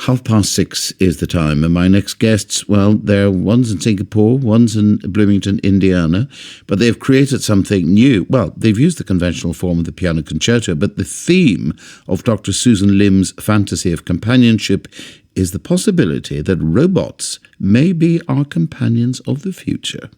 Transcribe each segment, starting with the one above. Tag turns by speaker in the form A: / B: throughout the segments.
A: 6:30 is the time, and my next guests, well, one's in Singapore, one's in Bloomington, Indiana, but they've created something new. Well, they've used the conventional form of the piano concerto, but the theme of Dr. Susan Lim's Fantasy of Companionship is the possibility that robots may be our companions of the future.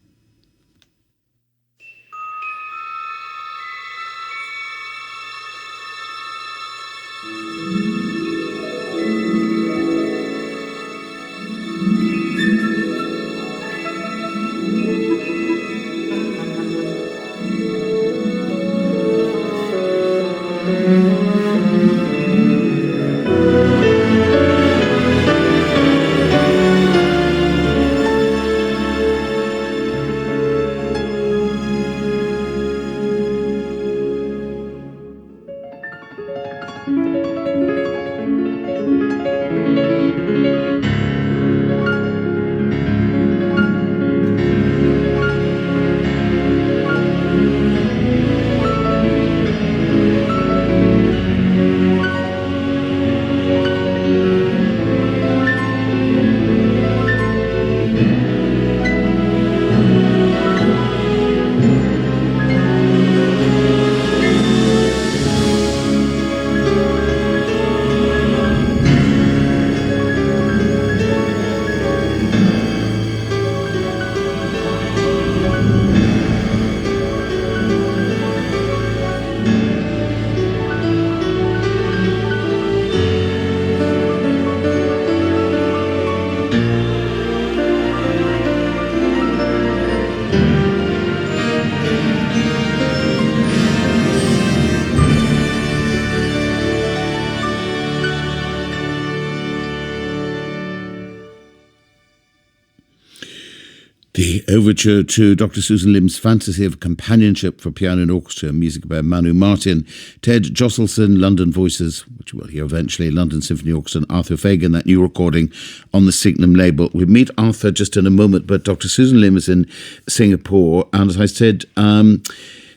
A: The overture to Dr. Susan Lim's Fantasy of Companionship for Piano and Orchestra, music by Manu Martin, Ted Josselson, London Voices, which we'll hear eventually, London Symphony Orchestra, and Arthur Fagen, that new recording on the Signum label. We'll meet Arthur just in a moment, but Dr. Susan Lim is in Singapore, and as I said,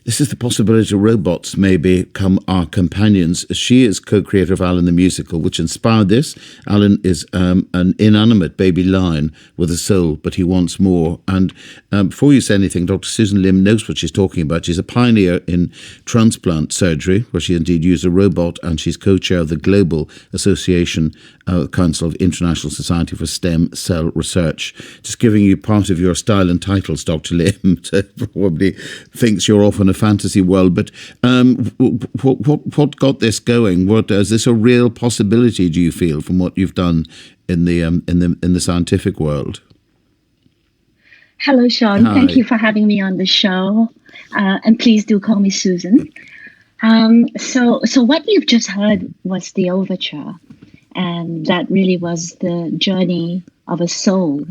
A: this is the possibility robots may become our companions. She is co-creator of Alan the Musical, which inspired this. Alan is an inanimate baby lion with a soul, but he wants more. And before you say anything, Dr. Susan Lim knows what she's talking about. She's a pioneer in transplant surgery, where she indeed used a robot, and she's co-chair of the Global Association Council of International Society for Stem Cell Research. Just giving you part of your style and titles, Dr. Lim, probably thinks you're off in a fantasy world, but what got this going? Is this a real possibility, do you feel, from what you've done in the scientific world?
B: Hello, Sean.
A: Hi.
B: Thank you for having me on the show, and please do call me Susan. So what you've just heard was the overture, and that really was the journey of a soul,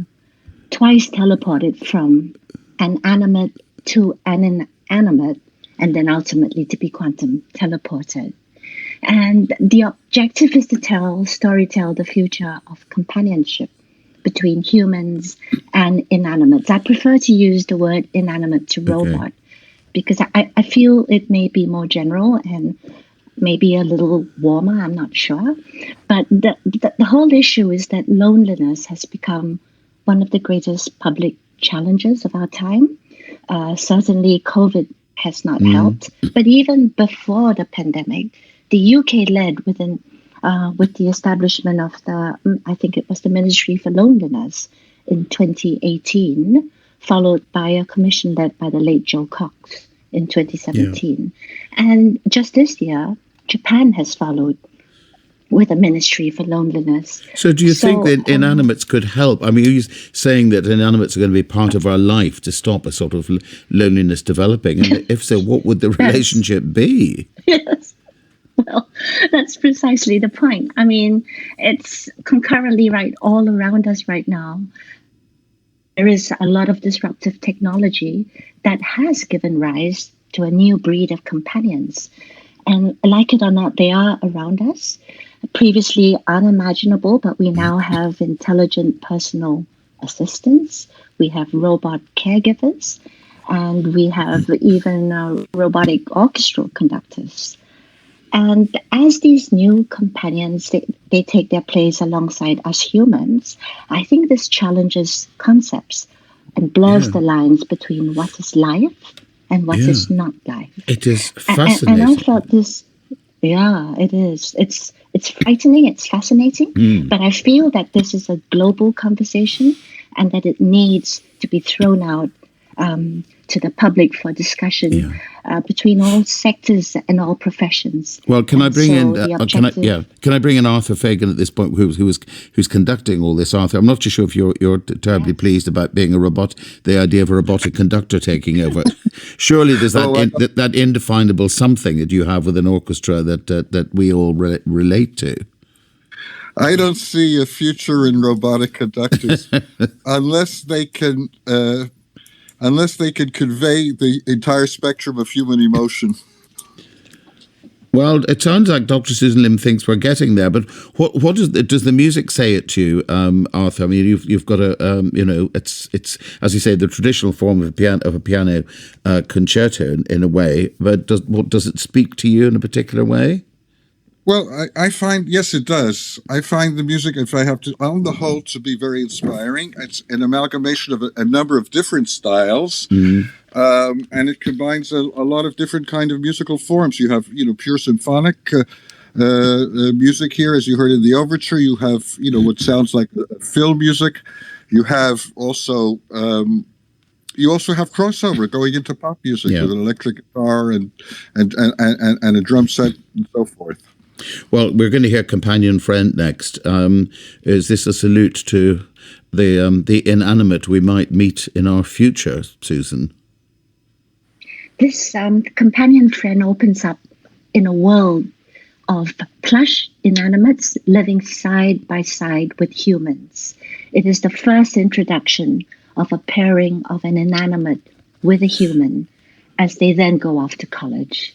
B: twice teleported from an animate to an inanimate, and then ultimately to be quantum teleported. And the objective is to storytell the future of companionship between humans and inanimates. I prefer to use the word inanimate to robot because I feel it may be more general and maybe a little warmer, I'm not sure. But the whole issue is that loneliness has become one of the greatest public challenges of our time. Certainly COVID has not helped, but even before the pandemic, the UK led with the establishment of I think it was the Ministry for Loneliness in 2018, followed by a commission led by the late Joe Cox in 2017. Yeah. And just this year, Japan has followed with a Ministry for Loneliness.
A: So do you think that inanimates could help? I mean, are you saying that inanimates are going to be part of our life to stop a sort of loneliness developing? And if so, what would the relationship be?
B: Yes. Well, that's precisely the point. I mean, it's concurrently right all around us right now. There is a lot of disruptive technology that has given rise to a new breed of companions. And like it or not, they are around us. Previously unimaginable, but we now have intelligent personal assistants. We have robot caregivers, and we have even robotic orchestral conductors. And as these new companions, they take their place alongside us humans, I think this challenges concepts and blurs
A: Yeah,
B: the lines between what is life and what
A: yeah.
B: is not life.
A: It is
B: And I
A: fascinating.
B: felt this, yeah, it is. It's frightening, it's fascinating,
A: Mm,
B: but I feel that this is a global conversation and that it needs to be thrown out to the public for discussion
A: yeah.
B: between all sectors and all professions.
A: Well, can I
B: And
A: bring in?
B: so the
A: Can I?
B: objective,
A: Yeah. Can I bring in Arthur Fagen at this point, who's conducting all this? Arthur, I'm not too sure if you're terribly
B: yes.
A: pleased about being a robot. The idea of a robotic conductor taking over. Surely there's
C: Oh,
A: that indefinable something that you have with an orchestra that we all relate to.
C: I don't see a future in robotic conductors unless they can convey the entire spectrum of human emotion.
A: Well, it sounds like Dr. Susan Lim thinks we're getting there, but what does the music say it to you, Arthur? I mean, you've got a it's as you say, the traditional form of a piano concerto in a way, but does it speak to you in a particular way?
C: Well, I find, yes, it does. I find the music, if I have to, on the whole, to be very inspiring. It's an amalgamation of a number of different styles, and it combines a lot of different kind of musical forms. You have, pure symphonic music here, as you heard in the overture. You have, what sounds like film music. You have also. You also have crossover going into pop music
A: Yeah.
C: with an electric guitar and a drum set and so forth.
A: Well, we're going to hear Companion Friend next. Is this a salute to the inanimate we might meet in our future, Susan?
B: This companion friend opens up in a world of plush inanimates living side by side with humans. It is the first introduction of a pairing of an inanimate with a human as they then go off to college.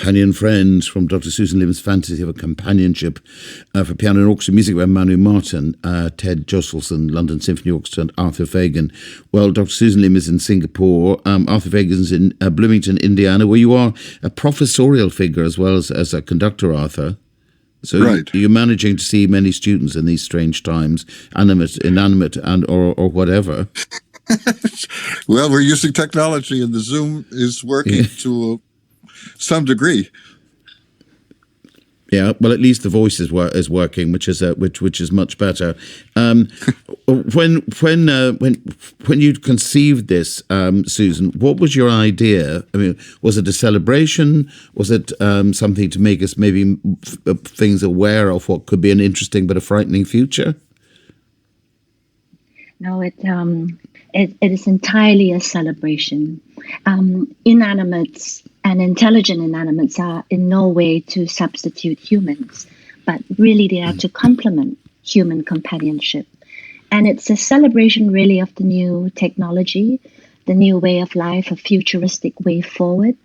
A: companion friends from Dr. Susan Lim's Fantasy of Companionship for piano and orchestra music by Manu Martin, Ted Josselson, London Symphony Orchestra, and Arthur Fagen. Well, Dr. Susan Lim is in Singapore. Arthur Fagen's in Bloomington, Indiana, where you are a professorial figure as well as a conductor, Arthur. So
C: right.
A: You're managing to see many students in these strange times, animate, inanimate, and or whatever.
C: Well, we're using technology, and the Zoom is working to some degree.
A: Yeah, well, at least the voice is working, which is much better. When you conceived this, Susan, what was your idea? I mean, was it a celebration? Was it something to make us maybe things aware of what could be an interesting but a frightening future?
B: No, it is entirely a celebration. Inanimates and intelligent inanimates are in no way to substitute humans, but really they are to complement human companionship. And it's a celebration really of the new technology, the new way of life, a futuristic way forward.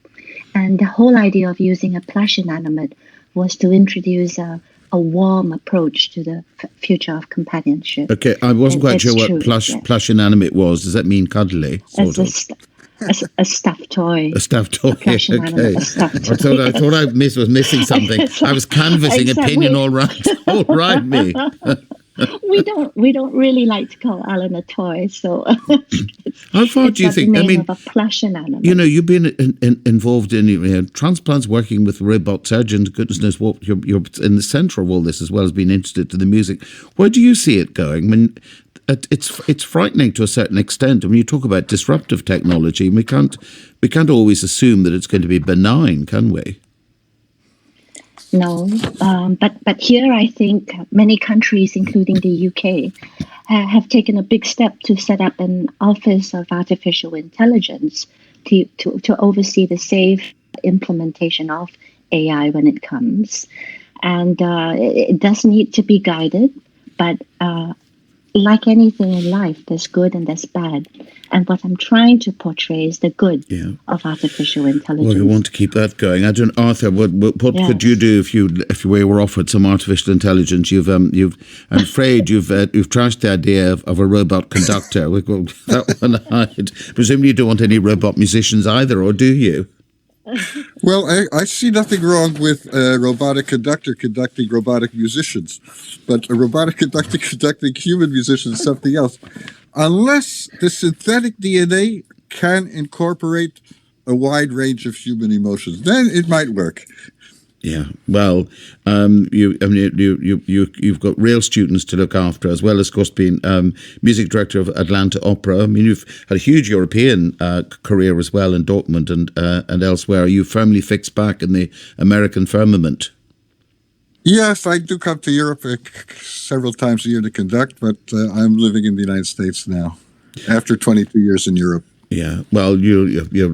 B: And the whole idea of using a plush inanimate was to introduce a warm approach to the future of companionship.
A: Okay, I wasn't quite sure what
B: true,
A: plush inanimate was. Does that mean cuddly?
B: As a stuffed toy.
A: A stuffed toy.
B: Plush inanimate, a stuffed toy.
A: I thought I was missing something. I was canvassing opinion all right, me.
B: We don't really like to call Alan a toy, so
A: how far do you think?
B: I mean, of a plush inanimate.
A: You know, you've been involved in transplants, working with robot surgeons. Goodness knows what. You're in the centre of all this as well as being interested in the music. Where do you see it going? I mean, it's frightening to a certain extent. When you talk about disruptive technology, we can't always assume that it's going to be benign, can we?
B: No, but here I think many countries, including the UK, have taken a big step to set up an Office of Artificial Intelligence to oversee the safe implementation of AI when it comes. And it does need to be guided, but like anything in life, there's good and there's bad. And what I'm trying to portray is the good of artificial intelligence.
A: Well, you want to keep that going. I don't, Arthur. What could you do if you were offered some artificial intelligence? I'm afraid you've trashed the idea of a robot conductor. That one hide. Presumably, you don't want any robot musicians either, or do you?
C: Well, I see nothing wrong with a robotic conductor conducting robotic musicians, but a robotic conductor conducting human musicians is something else. Unless the synthetic DNA can incorporate a wide range of human emotions, then it might work.
A: Yeah, well, you've got real students to look after, as well as, of course, being music director of Atlanta Opera. I mean, you've had a huge European career as well in Dortmund and elsewhere. Are you firmly fixed back in the American firmament?
C: Yes, I do come to Europe several times a year to conduct, but I'm living in the United States now, after 22 years in Europe.
A: Yeah, well,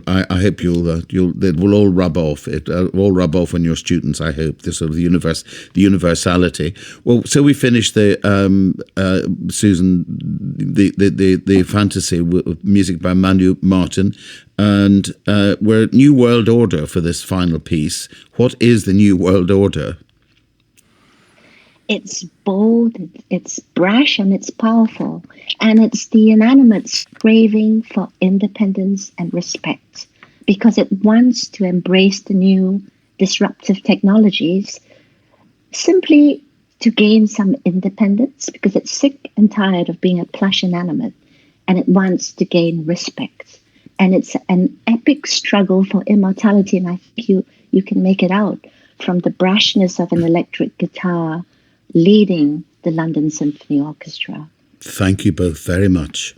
A: I hope it will all rub off. It will all rub off on your students. I hope the sort of the universality. Well, so we finished the Susan, the fantasy music by Manu Martin, and we're New World Order for this final piece. What is the New World Order?
B: It's bold, it's brash, and it's powerful. And it's the inanimate's craving for independence and respect, because it wants to embrace the new disruptive technologies simply to gain some independence, because it's sick and tired of being a plush inanimate, and it wants to gain respect. And it's an epic struggle for immortality, and I think you can make it out from the brashness of an electric guitar leading the London Symphony Orchestra.
A: Thank you both very much.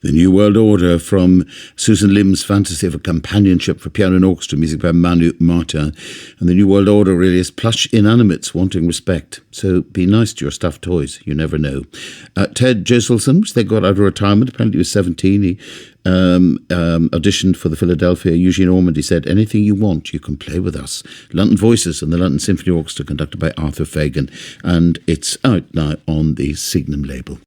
A: The New World Order from Susan Lim's Fantasy of Companionship for Piano and Orchestra, music by Manu Martin. And the New World Order really is plush inanimates wanting respect. So be nice to your stuffed toys. You never know. Ted Joselson, which they got out of retirement. Apparently he was 17. He auditioned for the Philadelphia Eugene Ormond. He said, anything you want, you can play with us. London Voices and the London Symphony Orchestra, conducted by Arthur Fagen. And it's out now on the Signum label.